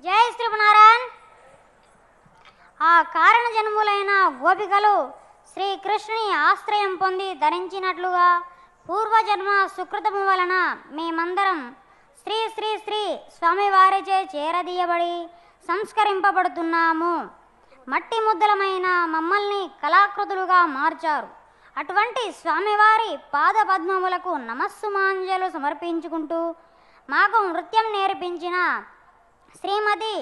జై శ్రీనారాయణ. ఆ కారణ జన్ములైన గోపికలు శ్రీకృష్ణుని ఆశ్రయం పొంది ధరించినట్లుగా పూర్వజన్మ సుకృతము వలన మేమందరం శ్రీ శ్రీ శ్రీ స్వామివారిచే చేరదీయబడి సంస్కరింపబడుతున్నాము. మట్టి ముద్దలమైన మమ్మల్ని కళాకృతులుగా మార్చారు. అటువంటి స్వామివారి పాదపద్మములకు నమస్సుమాంజలు సమర్పించుకుంటూ మాకు నృత్యం నేర్పించిన శ్రీమతి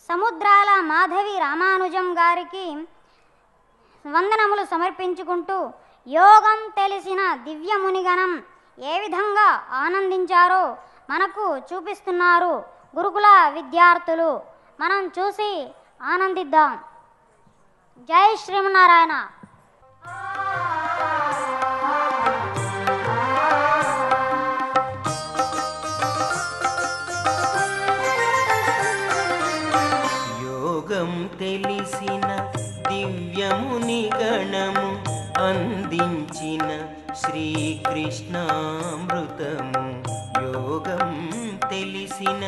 సముద్రాల మాధవి రామానుజం గారికి వందనములు సమర్పించుకుంటూ యోగం తెలిసిన దివ్యమునిగణం ఏ విధంగా ఆనందించారో మనకు చూపిస్తున్నారు గురుకుల విద్యార్థులు. మనం చూసి ఆనందిద్దాం. జై శ్రీమన్నారాయణ. యోగం తెలిసిన దివ్యముని గణము అందించిన శ్రీకృష్ణామృతము. యోగం తెలిసిన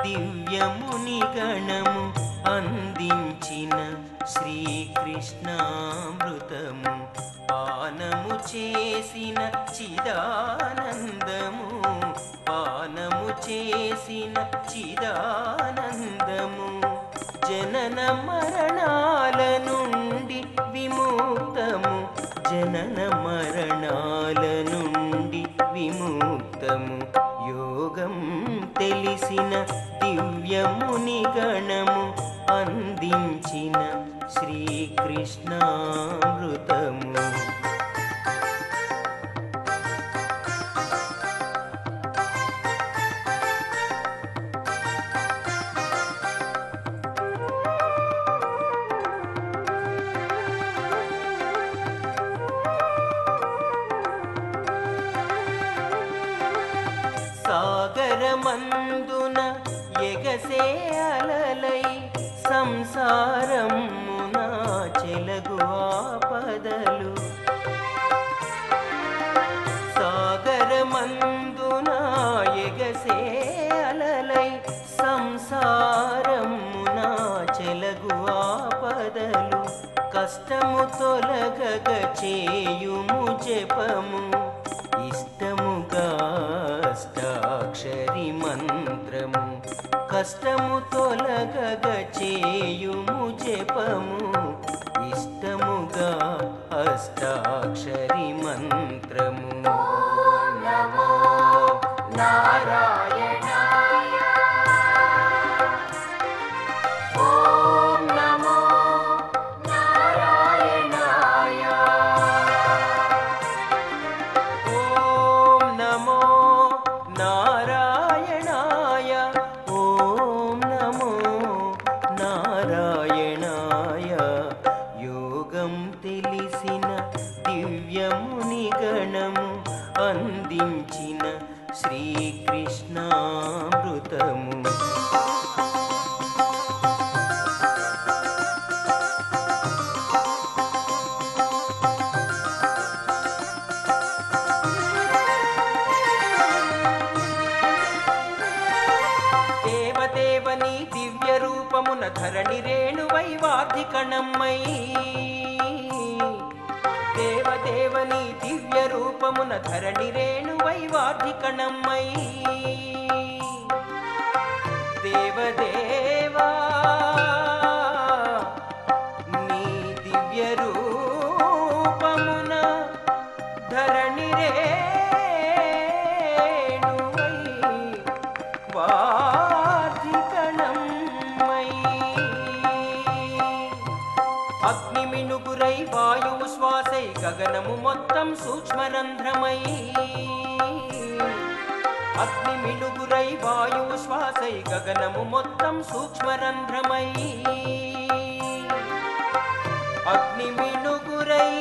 దివ్యముని గణము అందించిన శ్రీకృష్ణామృతము. పానము చేసిన చిదానందము, పానము చేసిన చిదానందము. జనన మరణాల నుండి విముక్తము, జనన మరణాల నుండి విముక్తము. యోగం తెలిసిన దివ్యముని గణము అందించిన శ్రీకృష్ణామృతము. సాగరమందున ఎగసే అలలై సంసారమున చెలగు ఆపదలు. సాగరమందున ఎగసే అలలై సంసారమున చెలగు ఆపదలు. కష్టము తొలగగ చేయుము జపము, ఇష్టముగా అష్టాక్షరి మంత్రము. కష్టము తొలగగ చేయుము జపము, ఇష్టముగా అష్టాక్షరి మంత్రము. ఓం నమో నారాయణాయ, ఓం నమో నారాయణాయ, ఓం నమో నారాయణాయ, ఓం నమో నారాయణాయ. యోగం తెలిసిన దివ్యముని గణము అందించిన శ్రీకృష్ణామృతము. దేవదేవని దివ్య రూపమున ధరణి రేణువై వాధికణమ్మై, దేవదేవని దివ్య రూపమున ధరణి రేణువై వాధికణమ్మై. దేవదేవా నీ దివ్య రూపమున ధరణి రేణువై వాధికణమ్మై. అగ్ని మినుగురై వాయువు శ్వాసై గగనము మొత్తం సూక్ష్మరంధ్రమై. అగ్ని మినుగురై వాయువు శ్వాసై గగనము మొత్తం సూక్ష్మరంధ్రమై. అగ్ని మినుగురై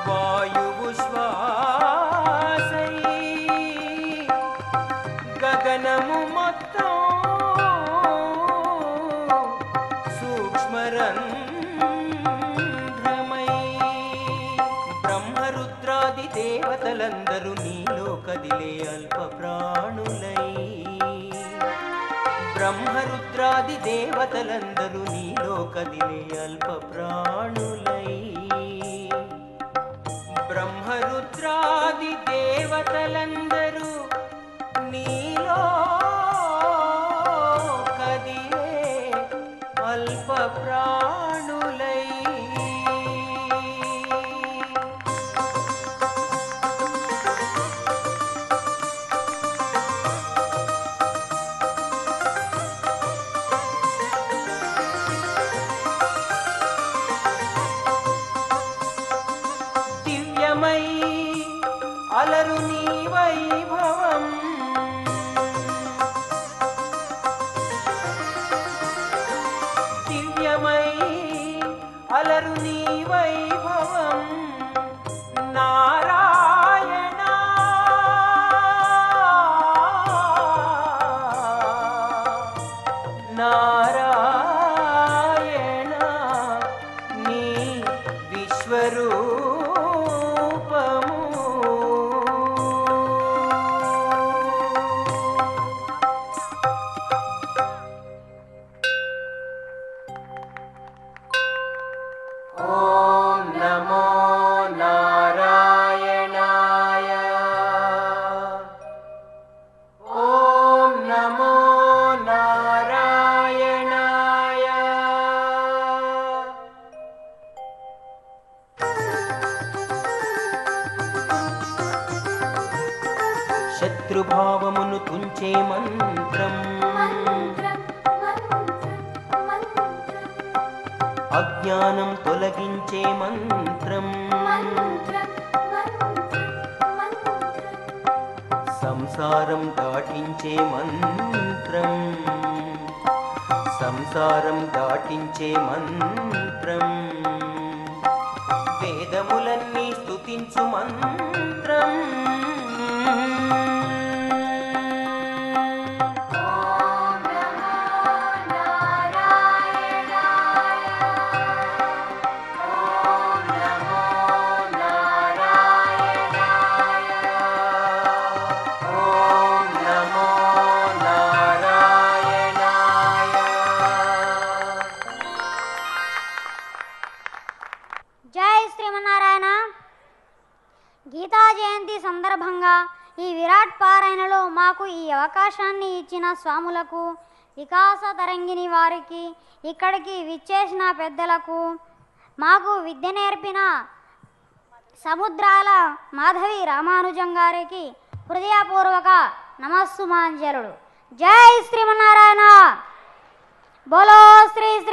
వాయువు శ్వాసై గగనము మొత్తం సూక్ష్మరంధ్రమై. బ్రహ్మరుద్రాది దేవతలందరూ నీలో కదిలే అల్ప ప్రాణులై. బ్రహ్మరుద్రాది దేవతలందరూ నీలో కదిలే అల్ప ప్రాణులై. బ్రహ్మరుద్రాది దేవతలందరూ నీలో కదిలే అల్ప ప్రాణులై. దివ్యమై అలరు నీ వైభవం, దివ్యమై అలరు నీ వైభవం. నారాయణ నారాయణ నీ విశ్వరూపము. ఓం నమో నారాయణాయ. ఓం నమో నారాయణాయ. శత్రుభావమును తుంచే మంత్రం, అజ్ఞానం తొలగించే మంత్రం, సంసారం దాటించే మంత్రం, సంసారం దాటించే మంత్రం. వేదములన్నీ స్తుతించు మంత్రం. జై శ్రీమన్నారాయణ. గీతా జయంతి సందర్భంగా ఈ విరాట్ పారాయణలో మాకు ఈ అవకాశాన్ని ఇచ్చిన స్వాములకు, వికాస తరంగిణి వారికి, ఇక్కడికి విచ్చేసిన పెద్దలకు, మాకు విద్య నేర్పిన సముద్రాల మాధవి రామానుజం గారికి హృదయపూర్వక నమస్సుమాంజలుడు. జై శ్రీమన్నారాయణ. బోలో శ్రీ శ్రీ